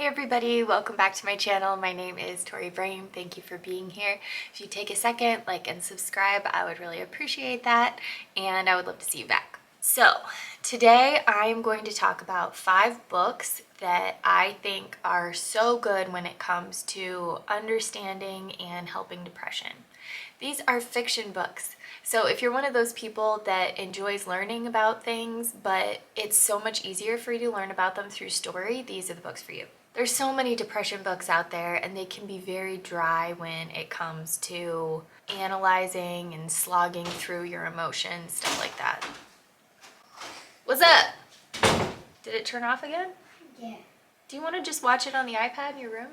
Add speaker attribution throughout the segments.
Speaker 1: Hey everybody, welcome back to my channel. My name is Tori Brame. Thank you for being here. If you take a second, like and subscribe, I would really appreciate that, and I would love to see you back. So today I am going to talk about 5 books that I think are so good when it comes to understanding and helping depression. These are fiction books. So if you're one of those people that enjoys learning about things, but it's so much easier for you to learn about them through story, these are the books for you. There's so many depression books out there, and they can be very dry when it comes to analyzing and slogging through your emotions, stuff like that. What's up? Did it turn off again?
Speaker 2: Yeah.
Speaker 1: Do you want to just watch it on the iPad in your room?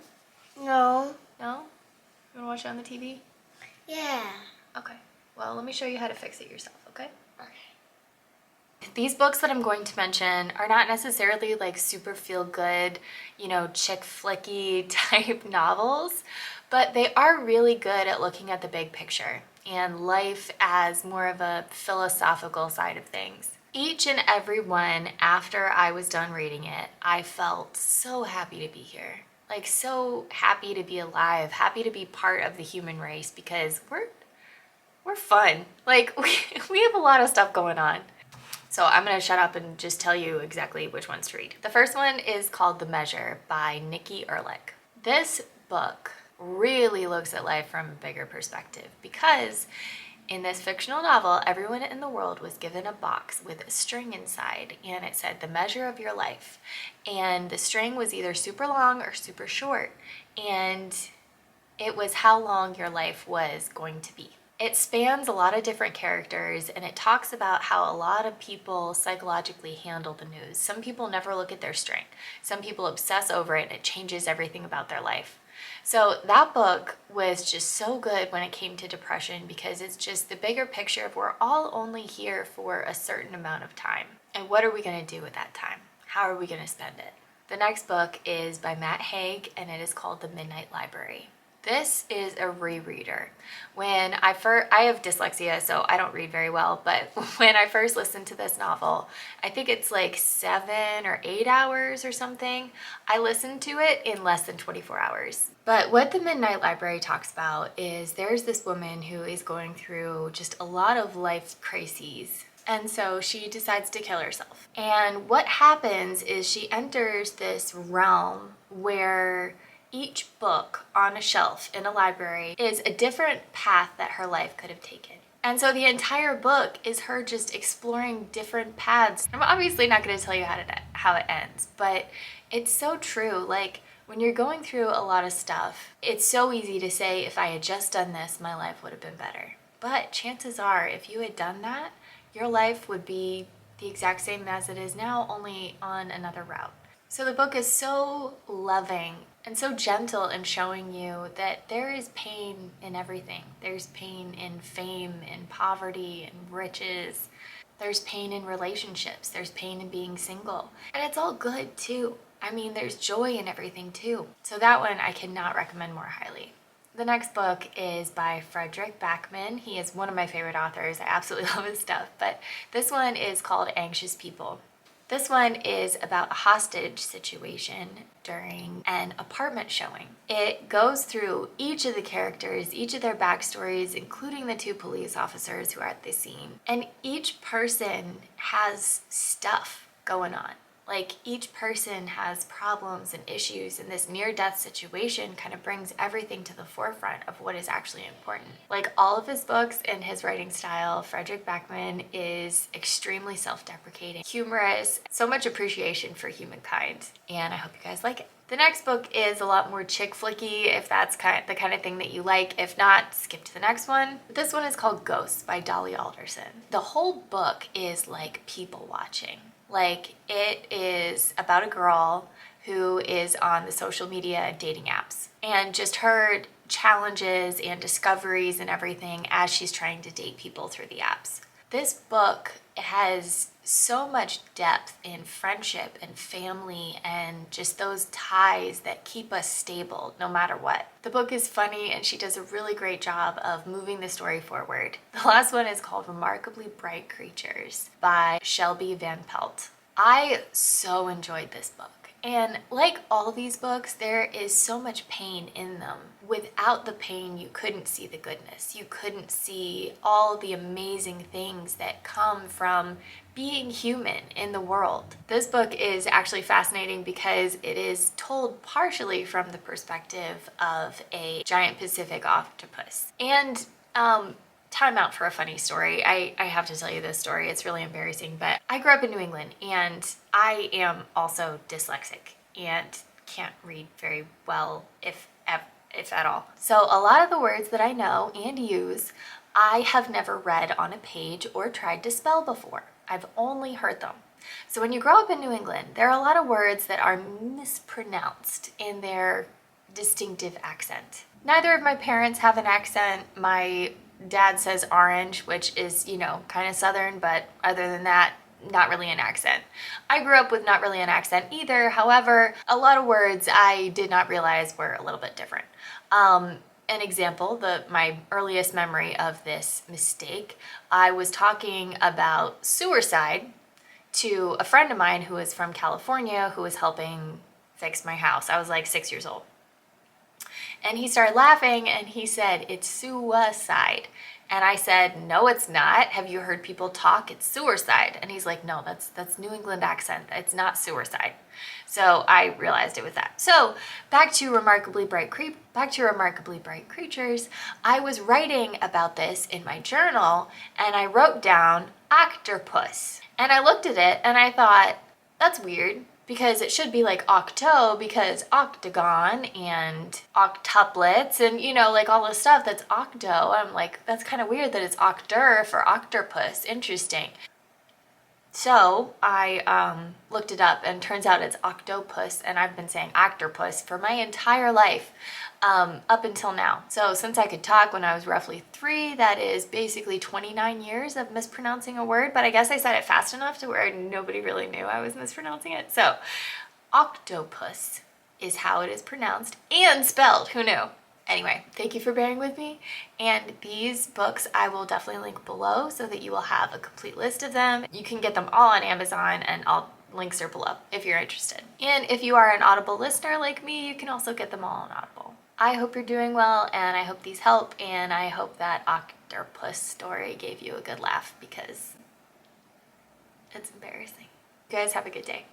Speaker 2: No.
Speaker 1: No? You want to watch it on the TV?
Speaker 2: Yeah.
Speaker 1: Okay. Well, let me show you how to fix it yourself, okay?
Speaker 2: Okay.
Speaker 1: These books that I'm going to mention are not necessarily like super feel-good, chick flicky type novels, but they are really good at looking at the big picture and life as more of a philosophical side of things. Each and every one, after I was done reading it, I felt so happy to be here. Like so happy to be alive, happy to be part of the human race, because we're fun. Like we have a lot of stuff going on. So I'm gonna shut up and just tell you exactly which ones to read. The first one is called The Measure by Nikki Erlick. This book really looks at life from a bigger perspective, because in this fictional novel, everyone in the world was given a box with a string inside, and it said the measure of your life. And the string was either super long or super short, and it was how long your life was going to be. It spans a lot of different characters, and it talks about how a lot of people psychologically handle the news. Some people never look at their string. Some people obsess over it, and it changes everything about their life. So that book was just so good when it came to depression, because it's just the bigger picture of we're all only here for a certain amount of time. And what are we going to do with that time? How are we going to spend it? The next book is by Haig, and it is called The Midnight Library. This is a rereader. When I have dyslexia, so I don't read very well, but when I first listened to this novel, I think it's like 7 or 8 hours or something. I listened to it in less than 24 hours. But what The Midnight Library talks about is there's this woman who is going through just a lot of life crises. And so she decides to kill herself. And what happens is she enters this realm where each book on a shelf in a library is a different path that her life could have taken. And so the entire book is her just exploring different paths. I'm obviously not going to tell you how it ends, but it's so true. Like, when you're going through a lot of stuff, it's so easy to say, if I had just done this, my life would have been better. But chances are, if you had done that, your life would be the exact same as it is now, only on another route. So the book is so loving and so gentle in showing you that there is pain in everything. There's pain in fame, in poverty, in riches. There's pain in relationships. There's pain in being single. And it's all good too. I mean, there's joy in everything too. So that one I cannot recommend more highly. The next book is by Fredrik Backman. He is one of my favorite authors. I absolutely love his stuff. But this one is called Anxious People. This one is about a hostage situation during an apartment showing. It goes through each of the characters, each of their backstories, including the 2 police officers who are at the scene. And each person has stuff going on. Like, each person has problems and issues, and this near-death situation kind of brings everything to the forefront of what is actually important. Like, all of his books and his writing style, Fredrik Backman is extremely self-deprecating, humorous, so much appreciation for humankind, and I hope you guys like it. The next book is a lot more chick flicky, if that's the kind of thing that you like. If not, skip to the next one. This one is called Ghosts by Dolly Alderton. The whole book is like people watching. Like, it is about a girl who is on the social media dating apps, and just her challenges and discoveries and everything as she's trying to date people through the apps. This book has so much depth in friendship and family and just those ties that keep us stable no matter what. The book is funny, and she does a really great job of moving the story forward. The last one is called Remarkably Bright Creatures by Shelby Pelt. I so enjoyed this book. And like all these books, there is so much pain in them. Without the pain, you couldn't see the goodness. You couldn't see all the amazing things that come from being human in the world. This book is actually fascinating because it is told partially from the perspective of a giant Pacific octopus. And time out for a funny story. I have to tell you this story. It's really embarrassing, but I grew up in New England and I am also dyslexic and can't read very well, if at all. So a lot of the words that I know and use, I have never read on a page or tried to spell before. I've only heard them. So when you grow up in New England, there are a lot of words that are mispronounced in their distinctive accent. Neither of my parents have an accent. My dad says orange, which is, you know, kind of Southern, but other than that, not really an accent. I grew up with not really an accent either. However, a lot of words I did not realize were a little bit different. An example, my earliest memory of this mistake, I was talking about suicide to a friend of mine who was from California who was helping fix my house. I was like 6 years old. And he started laughing and he said, "It's suicide." And I said, "No, it's not. Have you heard people talk? It's suicide." And he's like, "No, that's New England accent. It's not suicide." So I realized it was that. So back to Remarkably Bright Creatures. I was writing about this in my journal and I wrote down octopus. And I looked at it and I thought, that's weird, because it should be like octo, because octagon and octuplets and, you know, like all this stuff that's octo. I'm like, that's kind of weird that it's octer for octopus. Interesting. So I looked it up and turns out it's octopus, and I've been saying octopus for my entire life up until now. So since I could talk when I was roughly 3, that is basically 29 years of mispronouncing a word, but I guess I said it fast enough to where nobody really knew I was mispronouncing it. So octopus is how it is pronounced and spelled. Who knew? Anyway, thank you for bearing with me, and these books I will definitely link below so that you will have a complete list of them. You can get them all on Amazon, and all links are below if you're interested. And if you are an Audible listener like me, you can also get them all on Audible. I hope you're doing well, and I hope these help, and I hope that octopus story gave you a good laugh because it's embarrassing. You guys have a good day.